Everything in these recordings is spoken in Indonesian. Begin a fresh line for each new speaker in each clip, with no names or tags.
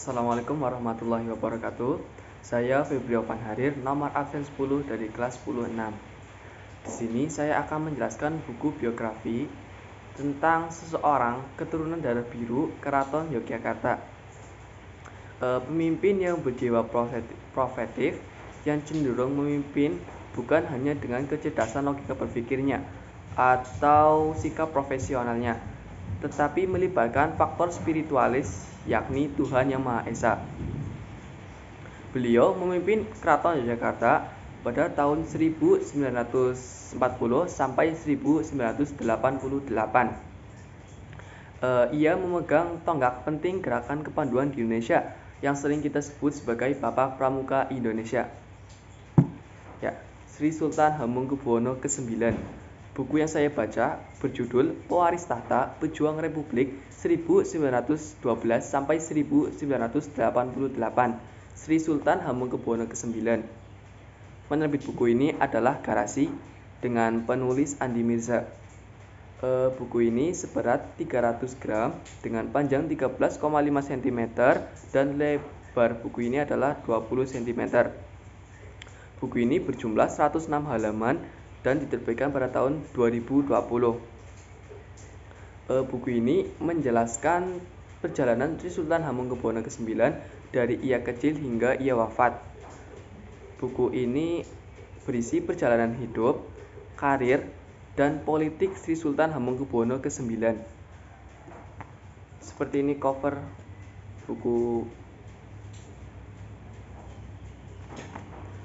Assalamualaikum warahmatullahi wabarakatuh. Saya Febrio Panharir, nomor absen 10 dari kelas 106. Di sini saya akan menjelaskan buku biografi tentang seseorang keturunan darah biru Keraton Yogyakarta. Pemimpin yang berjiwa profetif yang cenderung memimpin bukan hanya dengan kecerdasan logika berpikirnya atau sikap profesionalnya, tetapi melibatkan faktor spiritualis, yakni Tuhan Yang Maha Esa. Beliau memimpin Keraton Yogyakarta pada tahun 1940 sampai 1988. Ia memegang tonggak penting gerakan kepanduan di Indonesia yang sering kita sebut sebagai Bapak Pramuka Indonesia. Ya, Sri Sultan Hamengkubuwono ke-9. Buku yang saya baca berjudul Pewaris Tahta Pejuang Republik 1912 sampai 1988. Sri Sultan Hamengkubuwono ke-9. Penerbit buku ini adalah Garasi dengan penulis Andi Mirza. Buku ini seberat 300 gram dengan panjang 13,5 cm dan lebar buku ini adalah 20 cm. Buku ini berjumlah 106 halaman dan diterbitkan pada tahun 2020. Buku ini menjelaskan perjalanan Sri Sultan Hamengkubuwono ke-9 dari ia kecil hingga ia wafat. Buku ini berisi perjalanan hidup, karir, dan politik Sri Sultan Hamengkubuwono ke-9. Seperti ini cover buku.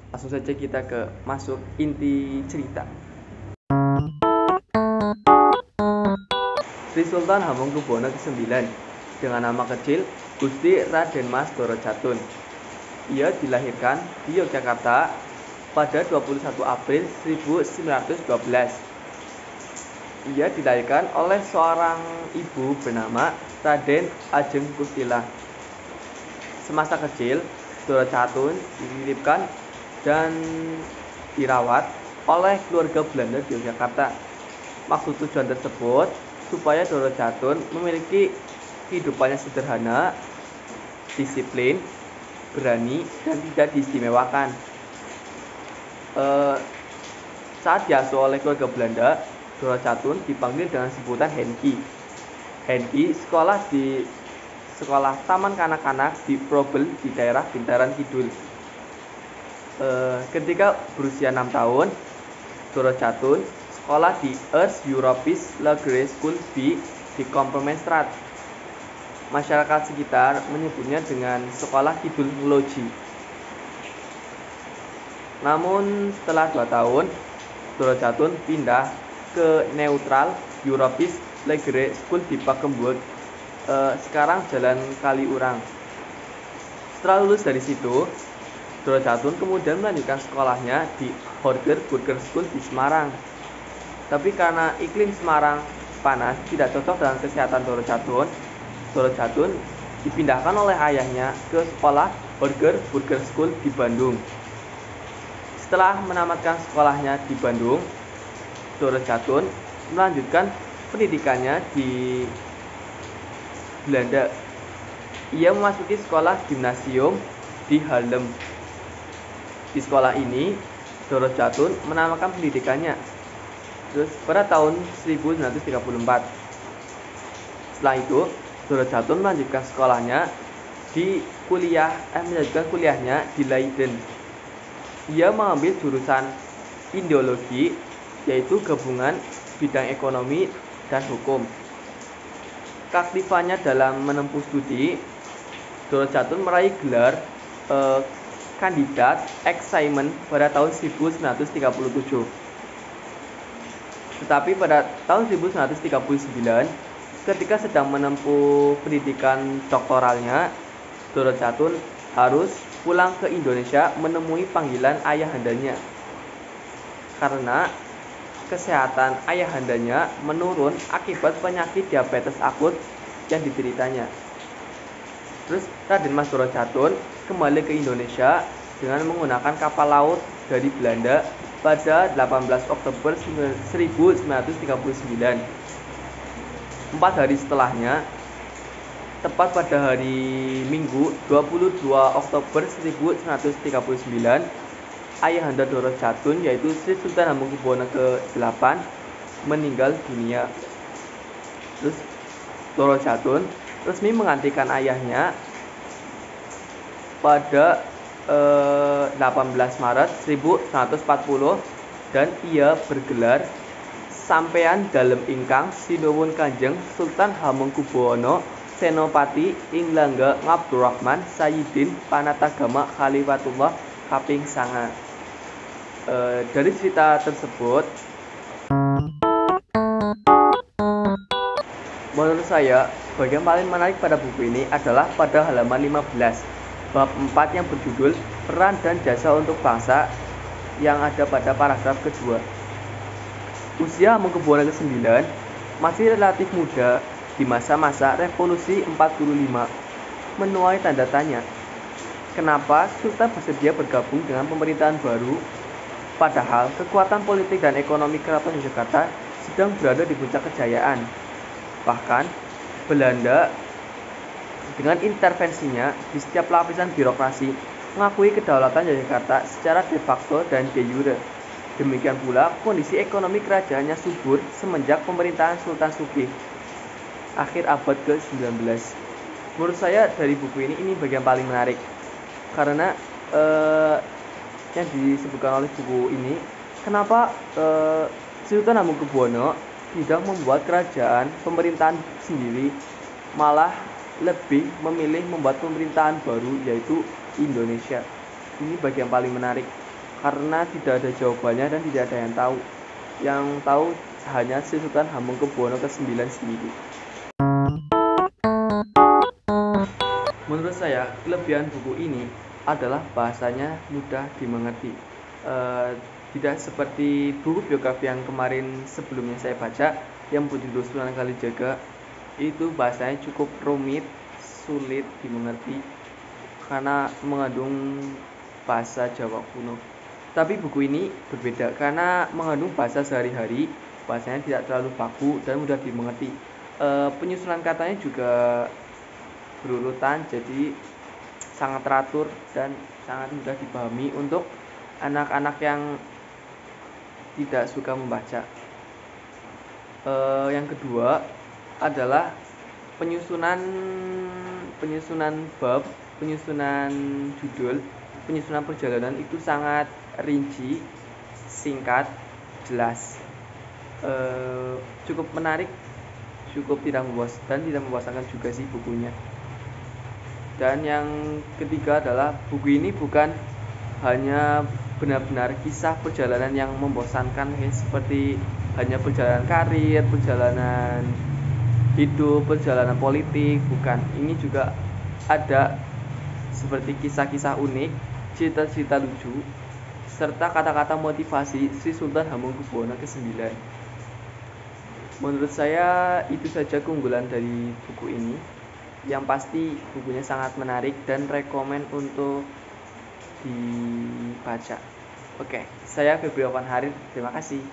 Langsung saja kita masuk inti cerita. Sri Sultan Hamengkubuwono ke-9 dengan nama kecil Gusti Raden Mas Doro Jatun. Ia dilahirkan di Yogyakarta pada 21 April 1912. Ia dilahirkan oleh seorang ibu bernama Raden Ajeng Kusila. Semasa kecil, Doro Jatun dititipkan dan dirawat oleh keluarga Belanda di Yogyakarta. Maksud tujuan tersebut supaya Doro Jatun memiliki kehidupannya sederhana, disiplin, berani, dan tidak diistimewakan. Saat diasuh oleh keluarga Belanda, Doro Jatun dipanggil dengan sebutan Henki. Henki sekolah di sekolah taman kanak-kanak di Probel di daerah Bintaran Kidul. Ketika berusia 6 tahun, Doro Jatun sekolah di Earth Europis Lagree School B di Kompermenstraat. Masyarakat sekitar menyebutnya dengan Sekolah Kidul Loji. Namun setelah 2 tahun, Doro Jatun pindah ke Neutral Europis Lagree School di Pakenburg, sekarang Jalan Kaliurang. Setelah lulus dari situ, Doro Jatun kemudian melanjutkan sekolahnya di Horger Burger School di Semarang. Tapi karena iklim Semarang panas tidak cocok dengan kesehatan Doro Jatun dipindahkan oleh ayahnya ke sekolah Horger Burger School di Bandung. Setelah menamatkan sekolahnya di Bandung, Doro Jatun melanjutkan pendidikannya di Belanda. Ia memasuki sekolah gimnasium di Haarlem. Di sekolah ini, Doro Jatun menamakan pendidikannya. Terus pada tahun 1934. Setelah itu, Doro Jatun melanjutkan sekolahnya melanjutkan kuliahnya di Leiden. Ia mengambil jurusan Ideologi, yaitu gabungan bidang ekonomi dan hukum. Keaktifannya dalam menempuh studi, Doro Jatun meraih gelar kandidat ex-Saimen pada tahun 1937. Tetapi pada tahun 1939, ketika sedang menempuh pendidikan doktoralnya, Doro Jatun harus pulang ke Indonesia menemui panggilan ayahandanya. Karena kesehatan ayahandanya menurun akibat penyakit diabetes akut yang dideritanya. Terus Raden Mas Doro Jatun kembali ke Indonesia dengan menggunakan kapal laut dari Belanda pada 18 Oktober 1939. 4 hari setelahnya, tepat pada hari Minggu 22 Oktober 1939, Ayahanda Doro Jatun yaitu Sri Sultan Hamengkubuwono ke-8 meninggal dunia. Terus Doro Jatun resmi menggantikan ayahnya pada 18 Maret 1940 dan ia bergelar Sampeyan Dalem Ingkang Sinuwun Kanjeng Sultan Hamengkubuwono Senopati ing Langga Ngabdurrahman Sayyidin Panatagama Khalifatullah kaping 9. Dari cerita tersebut, menurut saya bagian paling menarik pada buku ini adalah pada halaman 15 bab 4 yang berjudul Peran dan Jasa untuk Bangsa yang ada pada paragraf kedua. Usia Hamengkubuwono ke-9 masih relatif muda di masa-masa revolusi 45, menuai tanda tanya. Kenapa Sultan bersedia bergabung dengan pemerintahan baru, padahal kekuatan politik dan ekonomi Keraton Yogyakarta sedang berada di puncak kejayaan. Bahkan, Belanda dengan intervensinya di setiap lapisan birokrasi mengakui kedaulatan Yogyakarta secara de facto dan de jure. Demikian pula kondisi ekonomi kerajaannya subur semenjak pemerintahan Sultan Sugih akhir abad ke-19. Menurut saya dari buku ini bagian paling menarik karena yang disebutkan oleh buku ini, kenapa Sultan Hamengkubuwono tidak membuat kerajaan pemerintahan sendiri, malah lebih memilih membuat pemerintahan baru yaitu Indonesia. Ini bagian paling menarik karena tidak ada jawabannya dan tidak ada yang tahu. Yang tahu hanya Sultan Hamengkubuwono ke-9 sendiri. Menurut saya kelebihan buku ini adalah bahasanya mudah dimengerti. Tidak seperti buku biografi yang kemarin sebelumnya saya baca yang berjudul Sunan Kalijaga, itu bahasanya cukup rumit, sulit dimengerti karena mengandung bahasa Jawa kuno. Tapi buku ini berbeda karena mengandung bahasa sehari-hari, bahasanya tidak terlalu baku dan mudah dimengerti. Penyusunan katanya juga berurutan, jadi sangat teratur dan sangat mudah dipahami untuk anak-anak yang tidak suka membaca. Yang kedua adalah penyusunan bab, penyusunan judul, penyusunan perjalanan itu sangat rinci, singkat, jelas, cukup menarik, cukup tidak membosankan juga sih bukunya. Dan yang ketiga adalah buku ini bukan hanya benar-benar kisah perjalanan yang membosankan seperti hanya perjalanan karir, perjalanan hidup, perjalanan politik, bukan. Ini juga ada seperti kisah-kisah unik, cerita-cerita lucu, serta kata-kata motivasi Sri Sultan Hamengkubuwono ke-9. Menurut saya itu saja keunggulan dari buku ini. Yang pasti bukunya sangat menarik dan rekomen untuk dibaca. Oke, saya Febri Ovan Harir, terima kasih.